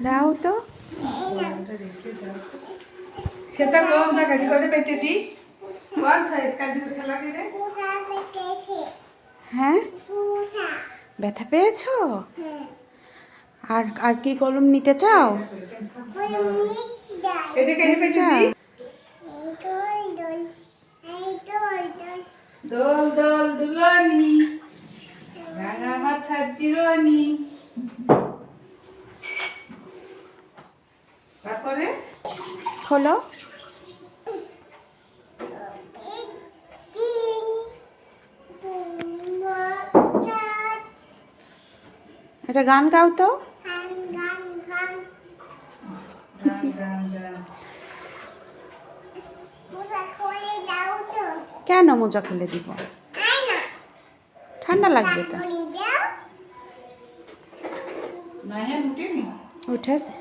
দাও তো। সেটা কোন জায়গা দিয়ে করে পেতে দি কোন সাইজ কাটি খেলা দিলে হ্যাঁ, ব্যথা পেয়েছো? আর আর কি কলম নিতে চাও? এদিকে নিতে চাও? দোল দোল দুলনি রাঙা মাথার চিরনি তারপরে খোলো। একটা গান গাও তো। গান গান গান কেন মোজা খুলে দিব? ঠান্ডা লাগবে তো। না হ্যাঁ উঠেনি উঠেছে।